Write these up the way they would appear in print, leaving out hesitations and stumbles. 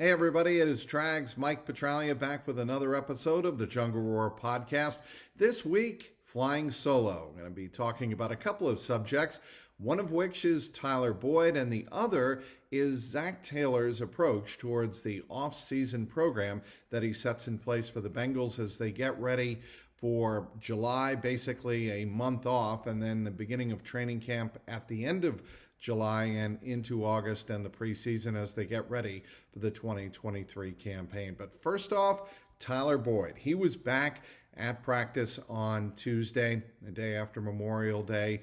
Hey everybody, it is Trags, Mike Petralia back with another episode of the JungleRoar podcast. This week, flying solo. I'm going to be talking about a couple of subjects, one of which is Tyler Boyd, and the other is Zac Taylor's approach towards the off-season program that he sets in place for the Bengals as they get ready for July, basically a month off, and then the beginning of training camp at the end of July and into August and the preseason as they get ready for the 2023 campaign. But first off, Tyler Boyd. He was back at practice on Tuesday, the day after Memorial Day,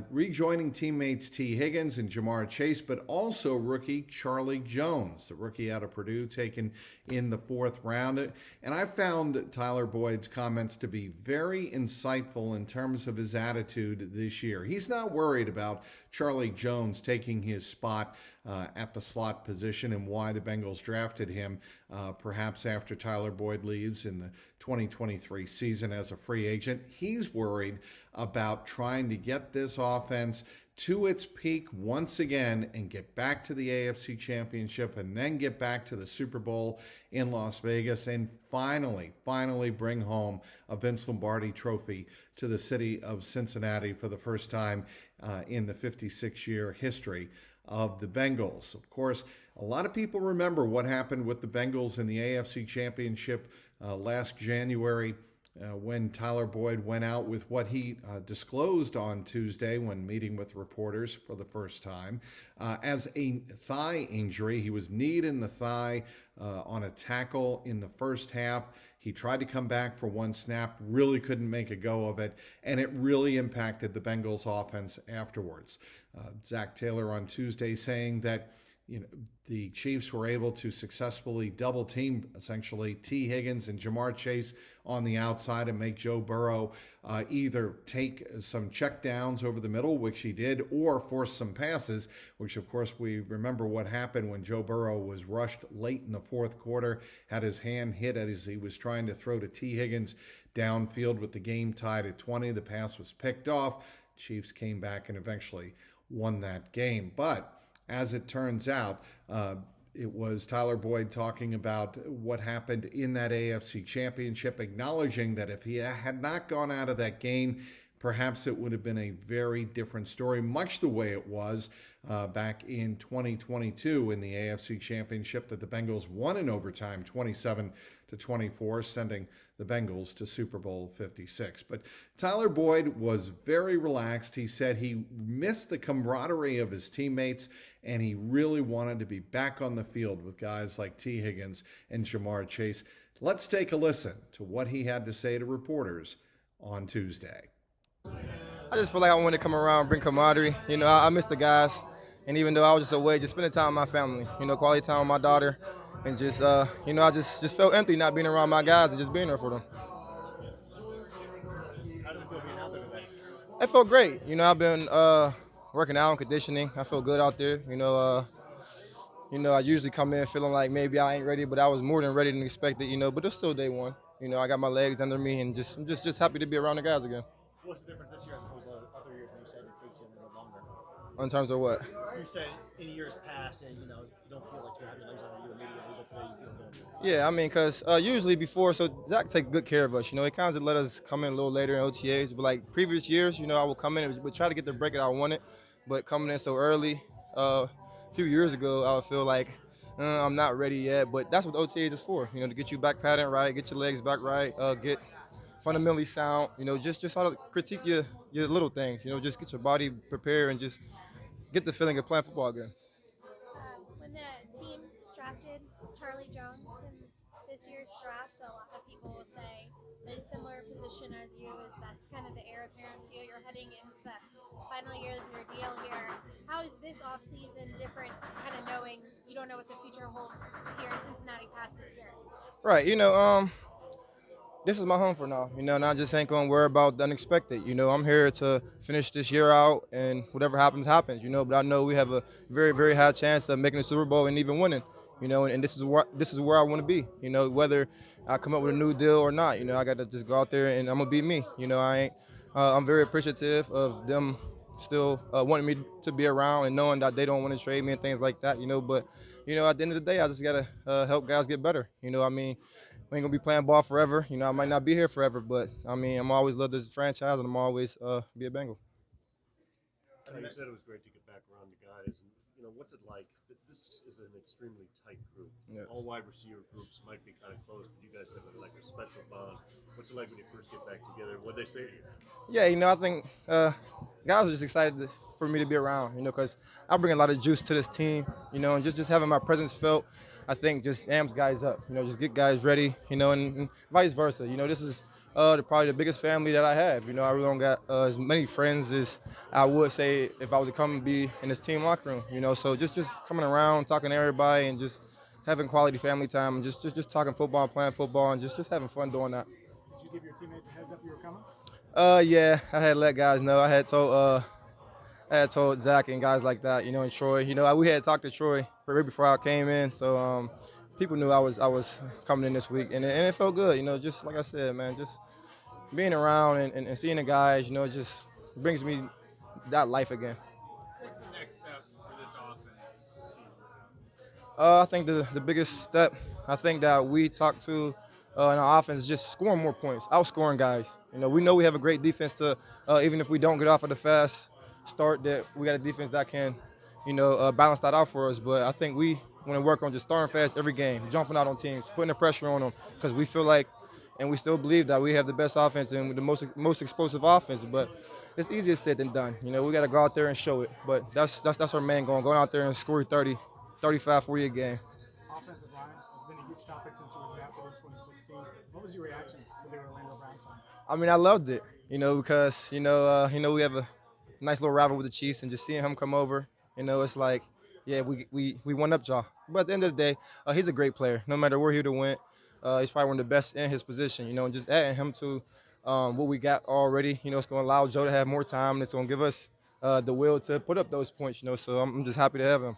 rejoining teammates T. Higgins and Jamar Chase, but also rookie Charlie Jones, the rookie out of Purdue, taken in the fourth round. And I found Tyler Boyd's comments to be very insightful in terms of his attitude this year. He's not worried about Charlie Jones taking his spot at the slot position and why the Bengals drafted him, perhaps after Tyler Boyd leaves in the 2023 season as a free agent. He's worried about trying to get this offense to its peak once again and get back to the AFC Championship and then get back to the Super Bowl in Las Vegas and finally bring home a Vince Lombardi trophy to the city of Cincinnati for the first time in the 56-year history of the Bengals. Of course, a lot of people remember what happened with the Bengals in the AFC Championship last January when Tyler Boyd went out with what he disclosed on Tuesday when meeting with reporters for the first time as a thigh injury. He was kneed in the thigh on a tackle in the first half. He tried to come back for one snap, really couldn't make a go of it, and it really impacted the Bengals offense afterwards. Zac Taylor on Tuesday saying that the Chiefs were able to successfully double team essentially T. Higgins and Jamar Chase on the outside and make Joe Burrow either take some check downs over the middle, which he did, or force some passes, which of course we remember what happened when Joe Burrow was rushed late in the fourth quarter, had his hand hit as he was trying to throw to T. Higgins downfield with the game tied at 20. The pass was picked off. Chiefs came back and eventually won that game. But as it turns out, it was Tyler Boyd talking about what happened in that AFC Championship, acknowledging that if he had not gone out of that game, perhaps it would have been a very different story, much the way it was back in 2022 in the AFC Championship that the Bengals won in overtime 27-24, sending the Bengals to Super Bowl 56. But Tyler Boyd was very relaxed. He said he missed the camaraderie of his teammates, and he really wanted to be back on the field with guys like T. Higgins and Jamar Chase. Let's take a listen to what he had to say to reporters on Tuesday. I just feel like I want to come around, bring camaraderie. I miss the guys. And even though I was just away, just spending time with my family, quality time with my daughter. And just, I just felt empty not being around my guys and just being there for them. How did it feel being out there today? It felt great. I've been working out and conditioning. I feel good out there. I usually come in feeling like maybe I ain't ready, but I was more than ready than expected, but it's still day one. I got my legs under me and I'm just happy to be around the guys again. What's the difference this year as opposed to other years when you said it takes you a little longer? In terms of what? You said in years past, and you don't feel like you have your legs under you immediately, but today you feel good. Yeah, because usually before, so Zach take good care of us. He kind of let us come in a little later in OTAs, but like previous years, I would come in and try to get the break that I wanted, but coming in so early, a few years ago, I would feel like I'm not ready yet, but that's what OTAs is for, to get you back pattern right, get your legs back right, get fundamentally sound, just how to critique your little things, just get your body prepared and just get the feeling of playing football again. When the team drafted Charlie Jones in this year's draft, a lot of people will say a similar position as you is that's kind of the heir apparent to you. You're heading into the final year of your deal here. How is this offseason different, kind of knowing you don't know what the future holds here in Cincinnati past this year? Right, this is my home for now, and I just ain't going to worry about the unexpected. I'm here to finish this year out, and whatever happens, happens, but I know we have a very, very high chance of making the Super Bowl and even winning, and this is where I want to be, whether I come up with a new deal or not, I got to just go out there and I'm going to be me, I'm very appreciative of them still wanting me to be around and knowing that they don't want to trade me and things like that, but you know, at the end of the day, I just gotta help guys get better. You know, I mean, we ain't gonna be playing ball forever. You know, I might not be here forever, but I mean, I'm always love this franchise, and I'm always be a Bengal. You said it was great to get back around the guys, and what's it like? This is an extremely tight group. Yes. All wide receiver groups might be kind of close, but you guys have like a special bond. What's it like when you first get back together? What they say to you? Yeah, you know, I think guys were just excited for me to be around, you know, because I bring a lot of juice to this team, you know, and just having my presence felt, I think, just amps guys up, you know, just get guys ready, you know, and vice versa. You know, this is probably the biggest family that I have. You know, I really don't got as many friends as I would say if I was to come and be in this team locker room, you know. So just coming around, talking to everybody, and just having quality family time, and just talking football, playing football, and just having fun doing that. Did you give your teammates a heads up you were coming? Yeah, I had let guys know. I had told Zach and guys like that, you know, and Troy. You know, we had talked to Troy right before I came in, so people knew I was coming in this week, and it felt good. You know, just like I said, man, just being around and seeing the guys, you know, it just brings me that life again. What's the next step for this offense this season? I think the biggest step, I think that we talked to in our offense is just scoring more points, outscoring guys. You know, we know we have a great defense to, even if we don't get off of the fast start, that we got a defense that can, you know, balance that out for us. But I think we want to work on just starting fast every game, jumping out on teams, putting the pressure on them, because we feel like, and we still believe that we have the best offense and the most explosive offense. But it's easier said than done. You know, we got to go out there and show it. But that's our main goal, going out there and score 30, 35, 40 a game. Offensive line has been a huge topic since you were drafted in 2016. What was your reaction to the Orlando Browns sign? I mean, I loved it, you know, because we have a nice little rival with the Chiefs, and just seeing him come over, you know, it's like, yeah, we won up y'all. But at the end of the day, he's a great player. No matter where he would have went, he's probably one of the best in his position, you know, and just adding him to what we got already, you know, it's going to allow Joe to have more time, and it's going to give us the will to put up those points, you know. So I'm just happy to have him.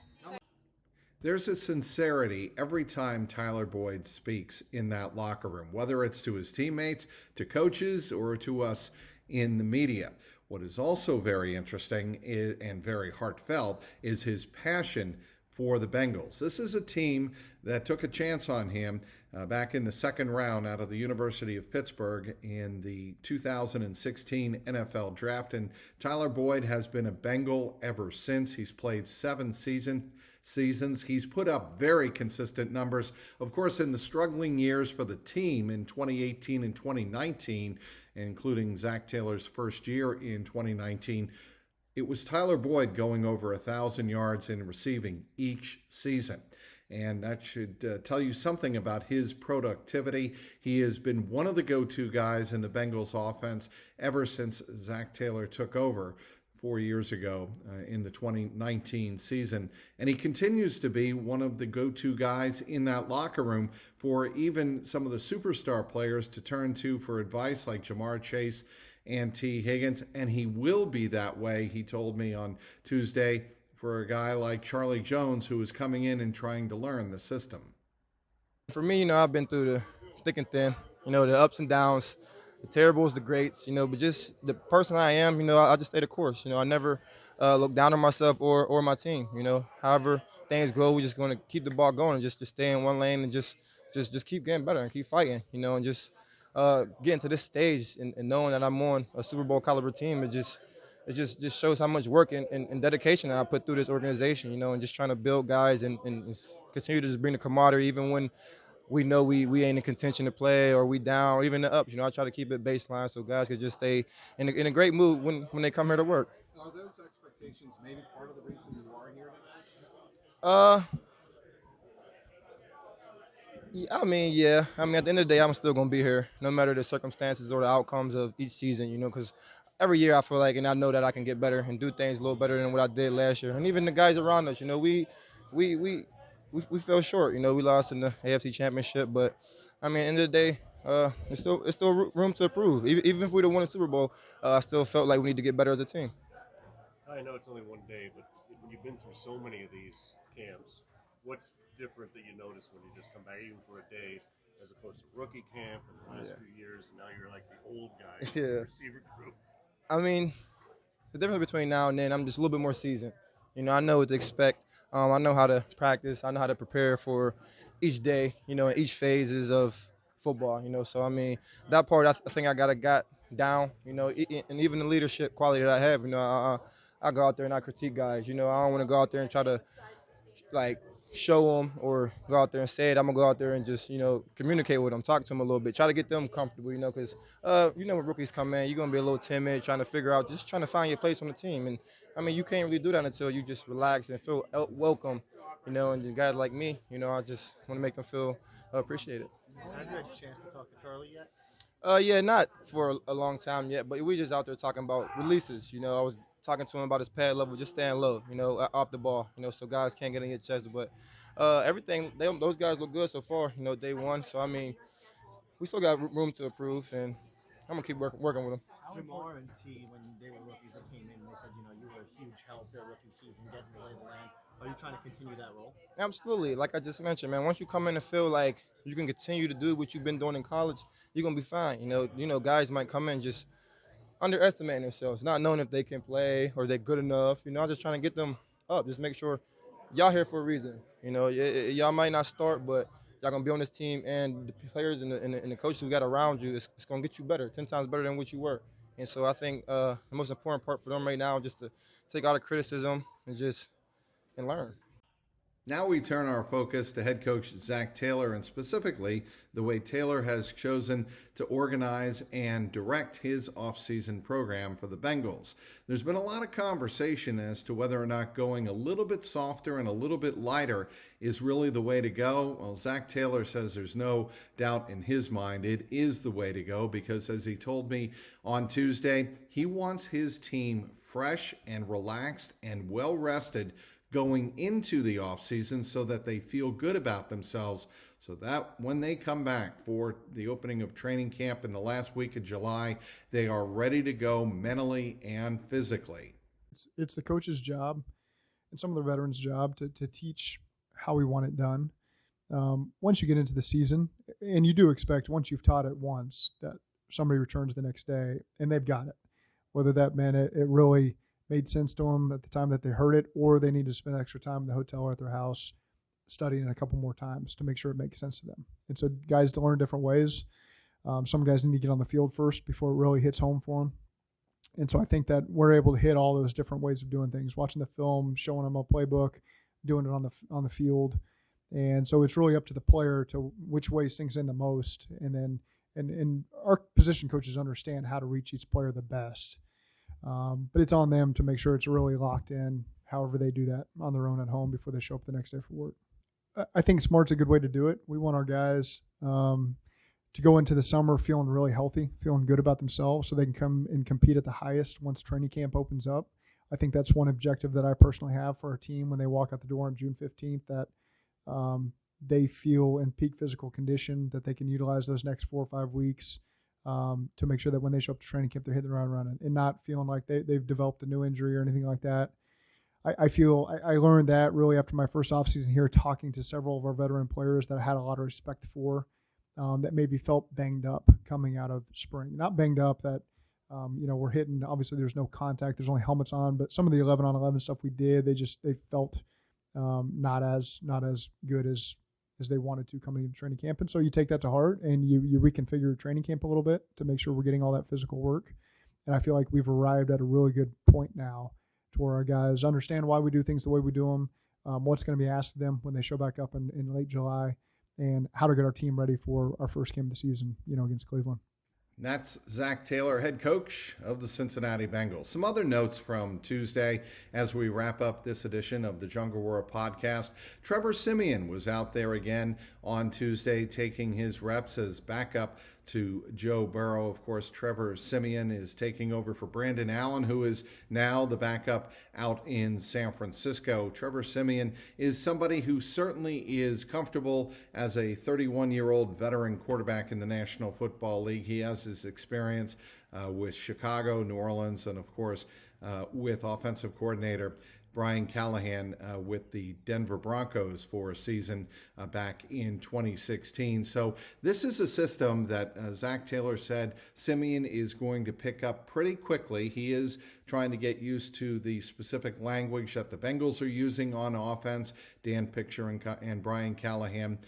There's a sincerity every time Tyler Boyd speaks in that locker room, whether it's to his teammates, to coaches, or to us in the media. What is also very interesting and very heartfelt is his passion for the Bengals. This is a team that took a chance on him back in the second round out of the University of Pittsburgh in the 2016 NFL Draft. And Tyler Boyd has been a Bengal ever since. He's played 7 seasons. He's put up very consistent numbers. Of course, in the struggling years for the team in 2018 and 2019, including Zach Taylor's first year in 2019, it was Tyler Boyd going over 1,000 yards in receiving each season. And that should tell you something about his productivity. He has been one of the go-to guys in the Bengals offense ever since Zach Taylor took over 4 years ago in the 2019 season. And he continues to be one of the go-to guys in that locker room for even some of the superstar players to turn to for advice, like Jamar Chase and T. Higgins. And he will be that way, he told me on Tuesday, for a guy like Charlie Jones, who is coming in and trying to learn the system. For me, you know, I've been through the thick and thin, you know, the ups and downs, the terribles, the greats, you know, but just the person I am, you know, I just stay the course. You know, I never look down on myself or my team, you know. However things go, we're just going to keep the ball going and just stay in one lane and just keep getting better and keep fighting, you know, and just getting to this stage and knowing that I'm on a Super Bowl caliber team, it just shows how much work and dedication that I put through this organization, you know, and just trying to build guys and continue to just bring the camaraderie even when we know we ain't in contention to play or we down or even the ups. You know, I try to keep it baseline so guys can just stay in a great mood when they come here to work. Are those expectations maybe part of the reason you are here today? Yeah, I mean, at the end of the day, I'm still going to be here no matter the circumstances or the outcomes of each season, you know, because every year I feel like, and I know that I can get better and do things a little better than what I did last year. And even the guys around us, you know, we fell short. You know, we lost in the AFC Championship, but I mean, at the end of the day, it's still room to improve. Even if we'd have won a Super Bowl, I still felt like we need to get better as a team. I know it's only one day, but when you've been through so many of these camps, what's different that you notice when you just come back even for a day as opposed to rookie camp in the last few years, and now you're like the old guy in the receiver group? I mean, the difference between now and then, I'm just a little bit more seasoned. You know, I know what to expect. I know how to practice. I know how to prepare for each day, you know, and each phases of football, you know. So, I mean, that part I think I got down, you know, and even the leadership quality that I have, you know, I go out there and I critique guys. You know, I don't want to go out there and try to like show them or go out there and say it. I'm gonna go out there and just communicate with them, talk to them a little bit, try to get them comfortable. You know, because when rookies come in, you're gonna be a little timid, trying to figure out, just trying to find your place on the team. And I mean, you can't really do that until you just relax and feel welcome. You know, and the guys like me, you know, I just want to make them feel appreciated. Have you had a chance to talk to Charlie yet? Yeah, not for a long time yet, but we just out there talking about releases. You know, I was talking to him about his pad level, just staying low, you know, off the ball, you know, so guys can't get in your chest. But everything, those guys look good so far, you know, day one. So, I mean, we still got room to improve, and I'm going to keep working with them. Jamar and T, when they were rookies, they came in and they said, you were a huge help their rookie season, getting to lay the land. Are you trying to continue that role? Absolutely. Like I just mentioned, man, once you come in and feel like you can continue to do what you've been doing in college, you're going to be fine. Guys might come in just underestimating themselves, not knowing if they can play or they're good enough. You know, I'm just trying to get them up. Just make sure y'all here for a reason. You know, y'all might not start, but y'all gonna be on this team, and the players and the coaches we got around you, it's gonna get you better, 10 times better than what you were. And so I think the most important part for them right now is just to take out the criticism and learn. Now we turn our focus to head coach Zach Taylor, and specifically the way Taylor has chosen to organize and direct his offseason program for the Bengals. There's been a lot of conversation as to whether or not going a little bit softer and a little bit lighter is really the way to go. Well, Zach Taylor says there's no doubt in his mind it is the way to go, because as he told me on Tuesday, he wants his team fresh and relaxed and well rested going into the offseason so that they feel good about themselves, so that when they come back for the opening of training camp in the last week of July, they are ready to go mentally and physically. It's the coach's job and some of the veterans' job to teach how we want it done. Once you get into the season, and you do expect once you've taught it once that somebody returns the next day and they've got it, whether that meant it really made sense to them at the time that they heard it, or they need to spend extra time in the hotel or at their house studying it a couple more times to make sure it makes sense to them. And so guys to learn different ways. Some guys need to get on the field first before it really hits home for them. And so I think that we're able to hit all those different ways of doing things, watching the film, showing them a playbook, doing it on the field. And so it's really up to the player to which way sinks in the most. And then and our position coaches understand how to reach each player the best. But it's on them to make sure it's really locked in, however they do that on their own at home before they show up the next day for work. I think smart's a good way to do it. We want our guys to go into the summer feeling really healthy, feeling good about themselves so they can come and compete at the highest once training camp opens up. I think that's one objective that I personally have for our team when they walk out the door on June 15th, that they feel in peak physical condition, that they can utilize those next 4 or 5 weeks to make sure that when they show up to training camp, they're hitting the ground running and not feeling like they've developed a new injury or anything like that. I feel I learned that really after my first offseason here, talking to several of our veteran players that I had a lot of respect for, that maybe felt banged up coming out of spring. Not banged up that, we're hitting, obviously there's no contact, there's only helmets on, but some of the 11-on-11 stuff we did, they felt not as good as they wanted to coming into training camp. And so you take that to heart and you reconfigure your training camp a little bit to make sure we're getting all that physical work. And I feel like we've arrived at a really good point now to where our guys understand why we do things the way we do them, what's going to be asked of them when they show back up in late July, and how to get our team ready for our first game of the season, against Cleveland. And that's Zach Taylor, head coach of the Cincinnati Bengals. Some other notes from Tuesday as we wrap up this edition of the JungleRoar podcast. Trevor Siemian was out there again on Tuesday taking his reps as backup to Joe Burrow. Of course, Trevor Siemian is taking over for Brandon Allen, who is now the backup out in San Francisco. Trevor Siemian is somebody who certainly is comfortable as a 31-year-old veteran quarterback in the National Football League. He has his experience with Chicago, New Orleans, and of course with offensive coordinator Brian Callahan with the Denver Broncos for a season back in 2016. So this is a system that Zach Taylor said Simeon is going to pick up pretty quickly. He is trying to get used to the specific language that the Bengals are using on offense, Dan Picture and Brian Callahan,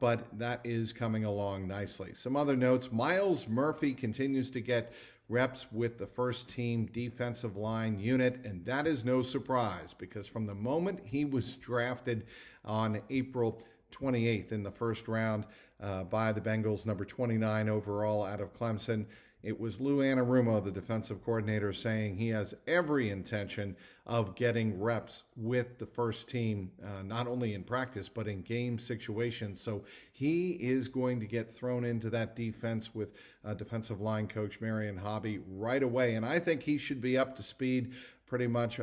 but that is coming along nicely. Some other notes: Myles Murphy continues to get reps with the first team defensive line unit, and that is no surprise because from the moment he was drafted on April 28th in the first round by the Bengals, number 29 overall out of Clemson, it was Lou Anarumo, the defensive coordinator, saying he has every intention of getting reps with the first team, not only in practice, but in game situations. So he is going to get thrown into that defense with defensive line coach Marion Hobby right away. And I think he should be up to speed pretty much,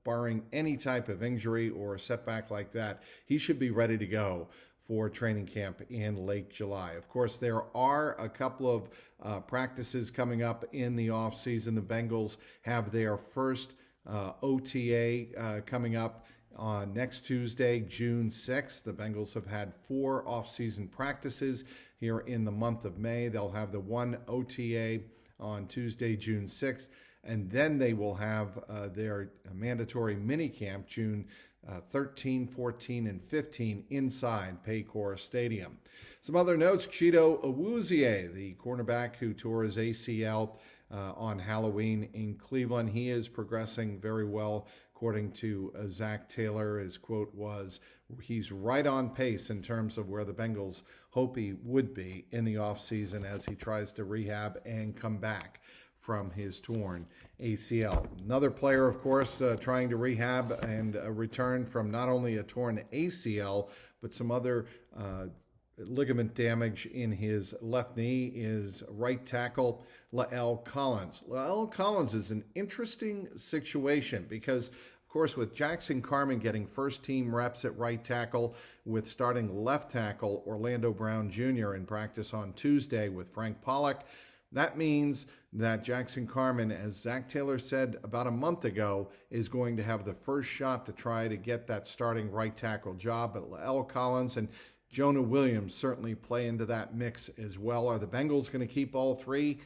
barring any type of injury or setback like that. He should be ready to go for training camp in late July. Of course, there are a couple of practices coming up in the offseason. The Bengals have their first OTA coming up on next Tuesday, June 6th. The Bengals have had 4 offseason practices here in the month of May. They'll have the one OTA on Tuesday, June 6th, and then they will have their mandatory minicamp June 13, 14, and 15 inside Paycor Stadium. Some other notes: Cheeto Awuzie, the cornerback who tore his ACL on Halloween in Cleveland, he is progressing very well. According to Zach Taylor, his quote was, he's right on pace in terms of where the Bengals hope he would be in the offseason as he tries to rehab and come back from his torn ACL. Another player, of course, trying to rehab and return from not only a torn ACL, but some other ligament damage in his left knee is right tackle La'el Collins. La'el Collins is an interesting situation because, of course, with Jackson Carman getting first-team reps at right tackle, with starting left tackle Orlando Brown Jr. in practice on Tuesday with Frank Pollock, that means that Jackson Carman, as Zach Taylor said about a month ago, is going to have the first shot to try to get that starting right tackle job. But La'el Collins and Jonah Williams certainly play into that mix as well. Are the Bengals going to keep all three?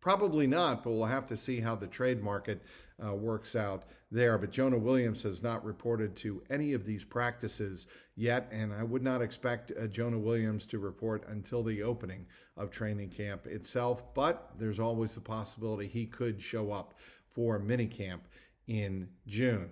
Probably not, but we'll have to see how the trade market works out there. But Jonah Williams has not reported to any of these practices yet, and I would not expect Jonah Williams to report until the opening of training camp itself. But there's always the possibility he could show up for minicamp in June.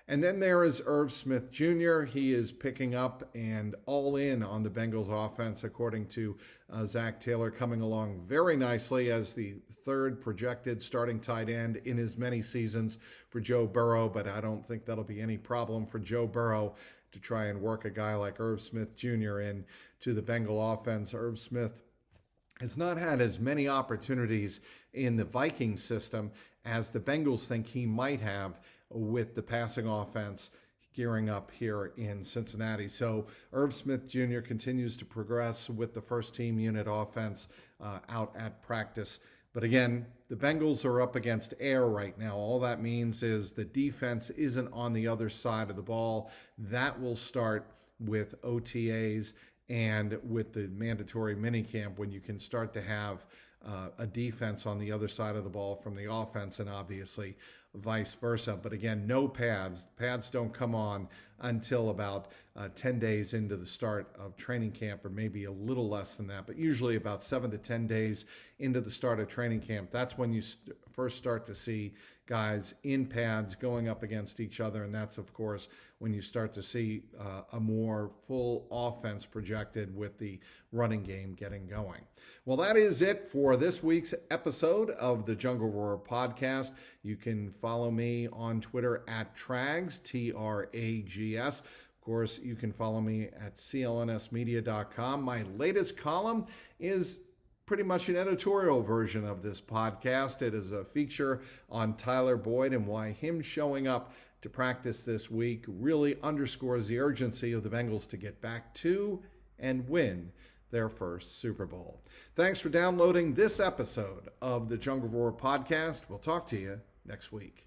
And then there is Irv Smith Jr. He is picking up and all in on the Bengals offense, according to Zach Taylor, coming along very nicely as the third projected starting tight end in as many seasons for Joe Burrow. But I don't think that'll be any problem for Joe Burrow to try and work a guy like Irv Smith Jr. into the Bengal offense. Irv Smith has not had as many opportunities in the Vikings system as the Bengals think he might have with the passing offense gearing up here in Cincinnati. So Irv Smith Jr. continues to progress with the first team unit offense out at practice. But again, the Bengals are up against air right now. All that means is the defense isn't on the other side of the ball. That will start with OTAs and with the mandatory minicamp when you can start to have a defense on the other side of the ball from the offense, and obviously vice versa. But again, no pads. Pads don't come on until about 10 days into the start of training camp, or maybe a little less than that, but usually about 7 to 10 days into the start of training camp. That's when you first start to see guys in pads going up against each other, and that's, of course, when you start to see a more full offense projected with the running game getting going. Well, that is it for this week's episode of the JungleRoar podcast. You can follow me on Twitter at Trags, Trags. Of course, you can follow me at clnsmedia.com. My latest column is pretty much an editorial version of this podcast. It is a feature on Tyler Boyd and why him showing up to practice this week really underscores the urgency of the Bengals to get back to and win their first Super Bowl. Thanks for downloading this episode of the JungleRoar podcast. We'll talk to you next week.